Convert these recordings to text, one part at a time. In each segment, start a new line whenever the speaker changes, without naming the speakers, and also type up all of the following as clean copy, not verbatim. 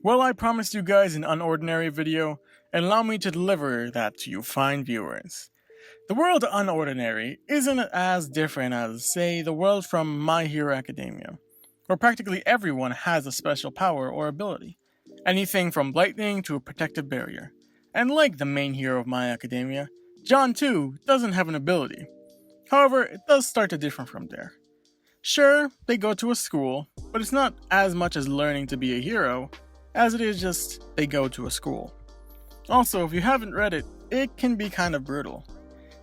Well, I promised you guys an Unordinary video, and allow me to deliver that to you fine viewers. The world of Unordinary isn't as different as, say, the world from My Hero Academia, where practically everyone has a special power or ability. Anything from lightning to a protective barrier. And like the main hero of My Academia, John too doesn't have an ability. However, it does start to differ from there. Sure, they go to a school, but it's not as much as learning to be a hero, as it is just they go to a school. Also, if you haven't read it, it can be kind of brutal.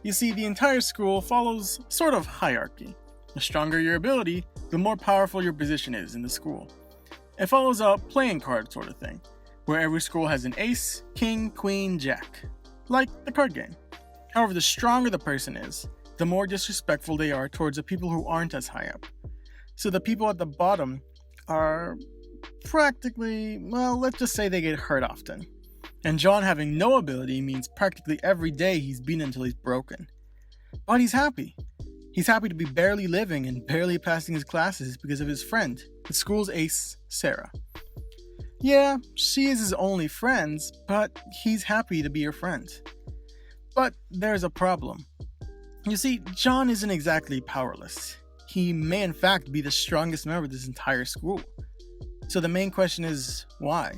You see, the entire school follows sort of hierarchy. The stronger your ability, the more powerful your position is in the school. It follows a playing card sort of thing, where every school has an ace, king, queen, jack, like the card game. However, the stronger the person is, the more disrespectful they are towards the people who aren't as high up. So the people at the bottom are practically, well, let's just say they get hurt often. And John having no ability means practically every day he's beaten until he's broken. But he's happy. He's happy to be barely living and barely passing his classes because of his friend, the school's ace, Sarah. Yeah, she is his only friend, but he's happy to be her friend. But there's a problem. You see, John isn't exactly powerless. He may in fact be the strongest member of this entire school. So the main question is, why?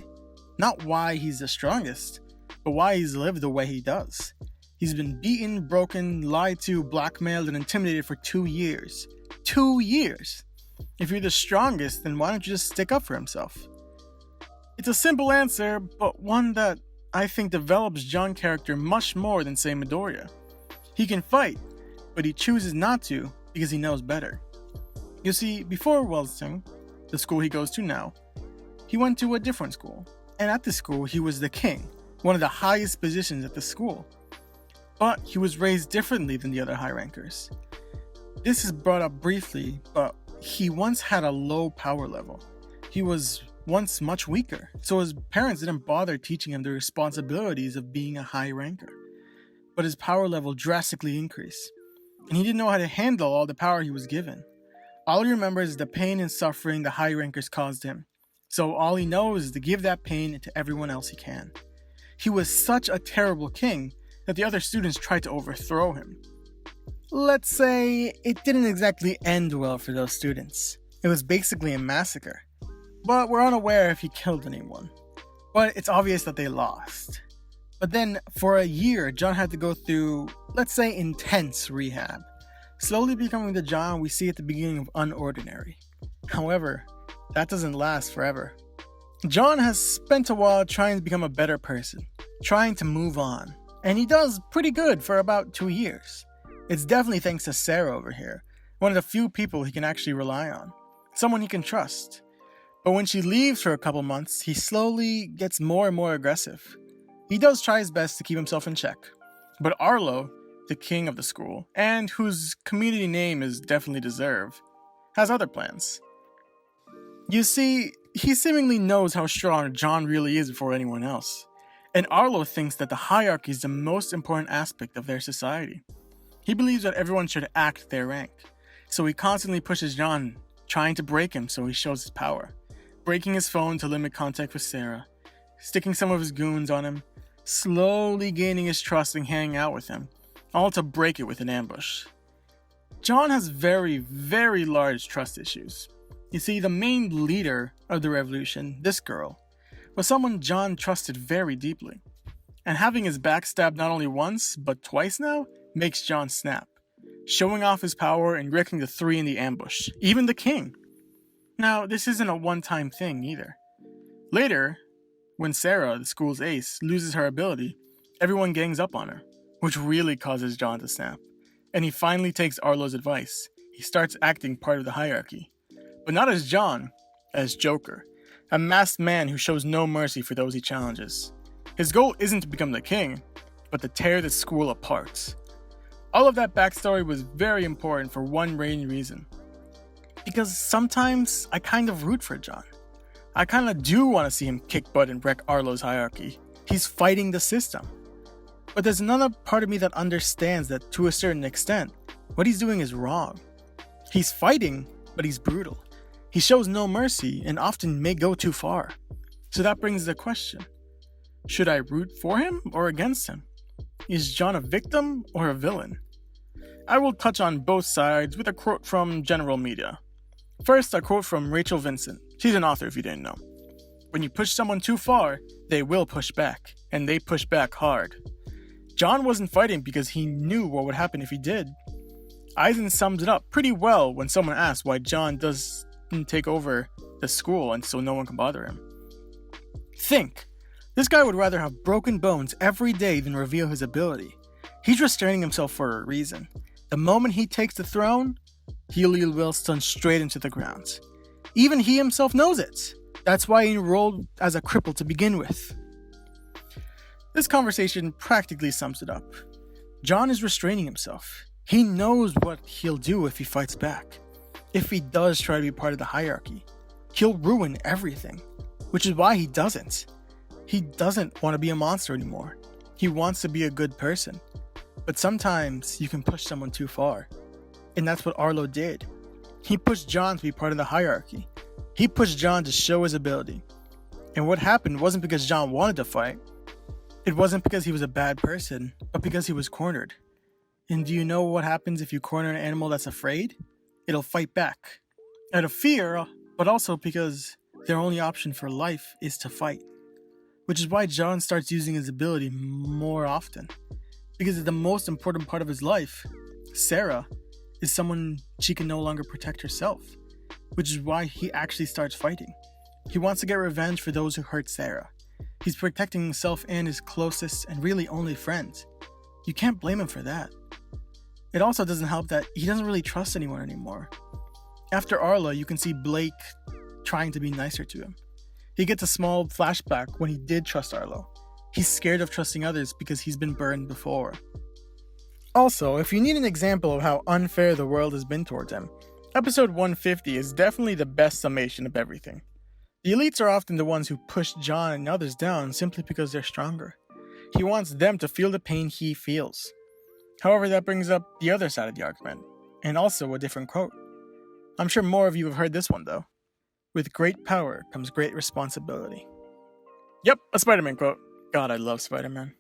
Not why he's the strongest, but why he's lived the way he does. He's been beaten, broken, lied to, blackmailed, and intimidated for 2 years. 2 years! If you're the strongest, then why don't you just stick up for himself? It's a simple answer, but one that I think develops John's character much more than, say, Midoriya. He can fight, but he chooses not to because he knows better. You see, before Wellston, the school he goes to now, he went to a different school. And at the school, he was the king, one of the highest positions at the school. But he was raised differently than the other high rankers. This is brought up briefly, but he once had a low power level. He was once much weaker, so his parents didn't bother teaching him the responsibilities of being a high ranker. But his power level drastically increased, and he didn't know how to handle all the power he was given. All he remembers is the pain and suffering the high rankers caused him. So all he knows is to give that pain to everyone else he can. He was such a terrible king that the other students tried to overthrow him. Let's say it didn't exactly end well for those students. It was basically a massacre. But we're unaware if he killed anyone. But it's obvious that they lost. But then, for a year, John had to go through, let's say, intense rehab, slowly becoming the John we see at the beginning of Unordinary. However, that doesn't last forever. John has spent a while trying to become a better person, trying to move on, and he does pretty good for about 2 years. It's definitely thanks to Sarah over here, one of the few people he can actually rely on, someone he can trust. But when she leaves for a couple months, he slowly gets more and more aggressive. He does try his best to keep himself in check, but Arlo, the king of the school, and whose community name is definitely deserved, has other plans. You see, he seemingly knows how strong John really is before anyone else, and Arlo thinks that the hierarchy is the most important aspect of their society. He believes that everyone should act their rank, so he constantly pushes John, trying to break him so he shows his power, breaking his phone to limit contact with Sarah, sticking some of his goons on him, slowly gaining his trust and hanging out with him, all to break it with an ambush. John has very, very large trust issues. You see, the main leader of the revolution, this girl, was someone John trusted very deeply. And having his back stabbed not only once, but twice now, makes John snap, showing off his power and wrecking the 3 in the ambush, even the king. Now, this isn't a one-time thing either. Later, when Sarah, the school's ace, loses her ability, everyone gangs up on her, which really causes John to snap. And he finally takes Arlo's advice. He starts acting part of the hierarchy. But not as John, as Joker, a masked man who shows no mercy for those he challenges. His goal isn't to become the king, but to tear the school apart. All of that backstory was very important for one main reason. Because sometimes I kind of root for John. I kind of do want to see him kick butt and wreck Arlo's hierarchy. He's fighting the system. But there's another part of me that understands that to a certain extent, what he's doing is wrong. He's fighting, but he's brutal. He shows no mercy and often may go too far. So that brings the question, should I root for him or against him? Is John a victim or a villain? I will touch on both sides with a quote from general media. First, a quote from Rachel Vincent. She's an author if you didn't know. When you push someone too far, they will push back, and they push back hard. John wasn't fighting because he knew what would happen if he did. Eisen sums it up pretty well when someone asks why John doesn't take over the school and so no one can bother him. Think, this guy would rather have broken bones every day than reveal his ability. He's restraining himself for a reason. The moment he takes the throne, Healy will stun straight into the ground. Even he himself knows it. That's why he enrolled as a cripple to begin with. This conversation practically sums it up. John is restraining himself. He knows what he'll do if he fights back. If he does try to be part of the hierarchy, he'll ruin everything, which is why he doesn't. He doesn't want to be a monster anymore. He wants to be a good person. But sometimes you can push someone too far. And that's what Arlo did. He pushed John to be part of the hierarchy. He pushed John to show his ability. And what happened wasn't because John wanted to fight. It wasn't because he was a bad person, but because he was cornered. And do you know what happens if you corner an animal that's afraid? It'll fight back. Out of fear, but also because their only option for life is to fight. Which is why John starts using his ability more often. Because it's the most important part of his life. Sarah is someone she can no longer protect herself. Which is why he actually starts fighting. He wants to get revenge for those who hurt Sarah. He's protecting himself and his closest and really only friends. You can't blame him for that. It also doesn't help that he doesn't really trust anyone anymore. After Arlo, you can see Blake trying to be nicer to him. He gets a small flashback when he did trust Arlo. He's scared of trusting others because he's been burned before. Also, if you need an example of how unfair the world has been towards him, episode 150 is definitely the best summation of everything. The elites are often the ones who push John and others down simply because they're stronger. He wants them to feel the pain he feels. However, that brings up the other side of the argument, and also a different quote. I'm sure more of you have heard this one though. With great power comes great responsibility. Yep, a Spider-Man quote. God, I love Spider-Man.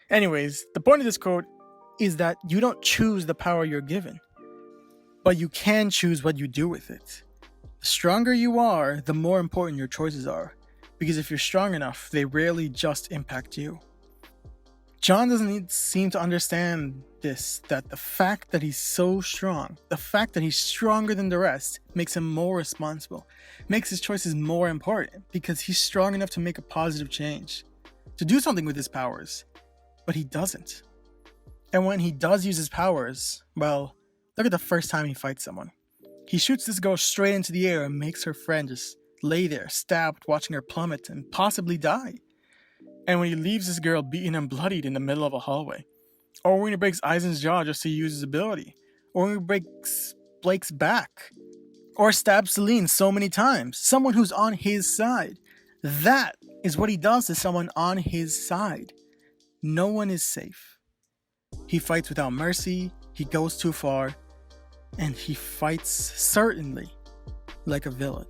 Anyways, the point of this quote is that you don't choose the power you're given, but you can choose what you do with it. The stronger you are, the more important your choices are, because if you're strong enough, they rarely just impact you. John doesn't seem to understand this, that the fact that he's so strong, the fact that he's stronger than the rest, makes him more responsible, makes his choices more important, because he's strong enough to make a positive change, to do something with his powers, but he doesn't. And when he does use his powers, well, look at the first time he fights someone. He shoots this girl straight into the air and makes her friend just lay there, stabbed, watching her plummet and possibly die. And when he leaves this girl beaten and bloodied in the middle of a hallway, or when he breaks Eisen's jaw just to use his ability, or when he breaks Blake's back, or stabs Celine so many times, someone who's on his side. That is what he does to someone on his side. No one is safe. He fights without mercy, he goes too far, and he fights certainly like a villain.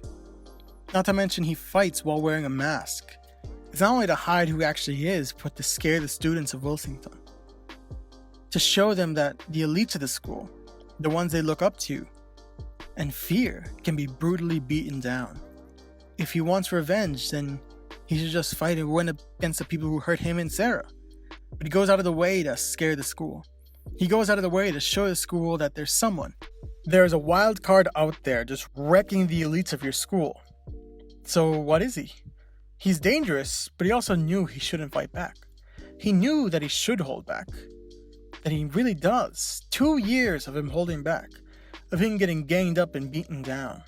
Not to mention he fights while wearing a mask. It's not only to hide who he actually is, but to scare the students of Wilsington. To show them that the elites of the school, the ones they look up to and fear, can be brutally beaten down. If he wants revenge, then he should just fight and win against the people who hurt him and Sarah. But he goes out of the way to scare the school. He goes out of the way to show the school that there's someone. There's a wild card out there just wrecking the elites of your school. So what is he? He's dangerous, but he also knew he shouldn't fight back. He knew that he should hold back. That he really does. 2 years of him holding back. Of him getting ganged up and beaten down.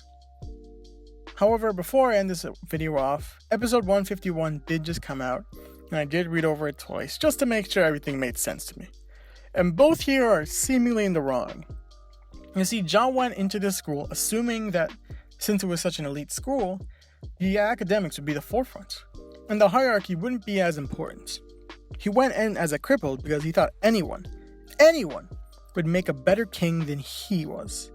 However, before I end this video off, episode 151 did just come out, and I did read over it twice, just to make sure everything made sense to me. And both here are seemingly in the wrong. You see, John went into this school assuming that since it was such an elite school, the academics would be the forefront, and the hierarchy wouldn't be as important. He went in as a cripple because he thought anyone would make a better king than he was.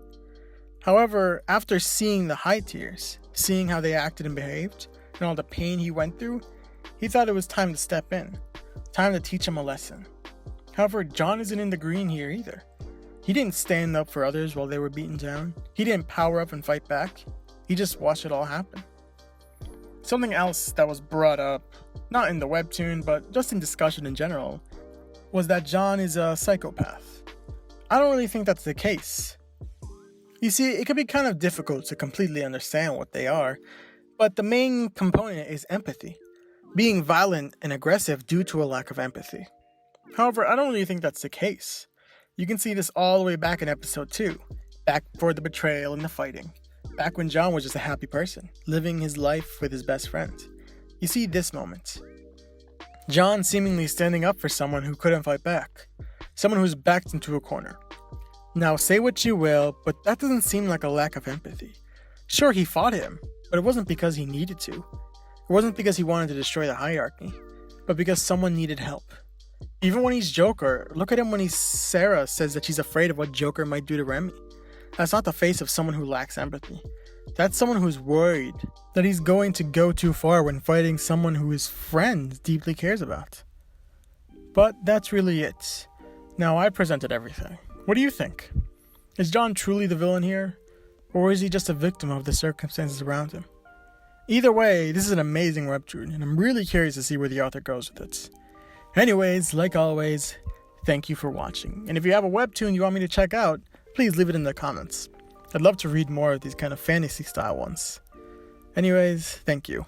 However, after seeing the high tiers, seeing how they acted and behaved, and all the pain he went through, he thought it was time to step in, time to teach him a lesson. However, John isn't in the green here either. He didn't stand up for others while they were beaten down. He didn't power up and fight back. He just watched it all happen. Something else that was brought up, not in the webtoon, but just in discussion in general, was that John is a psychopath. I don't really think that's the case. You see, it can be kind of difficult to completely understand what they are, but the main component is empathy. Being violent and aggressive due to a lack of empathy. However, I don't really think that's the case. You can see this all the way back in episode 2, back before the betrayal and the fighting, back when John was just a happy person, living his life with his best friend. You see this moment. John seemingly standing up for someone who couldn't fight back, someone who's backed into a corner. Now, say what you will, but that doesn't seem like a lack of empathy. Sure, he fought him, but it wasn't because he needed to. It wasn't because he wanted to destroy the hierarchy, but because someone needed help. Even when he's Joker, look at him when Sarah says that she's afraid of what Joker might do to Remy. That's not the face of someone who lacks empathy. That's someone who's worried that he's going to go too far when fighting someone who his friend deeply cares about. But that's really it. Now, I presented everything. What do you think? Is John truly the villain here? Or is he just a victim of the circumstances around him? Either way, this is an amazing webtoon, and I'm really curious to see where the author goes with it. Anyways, like always, thank you for watching. And if you have a webtoon you want me to check out, please leave it in the comments. I'd love to read more of these kind of fantasy style ones. Anyways, thank you.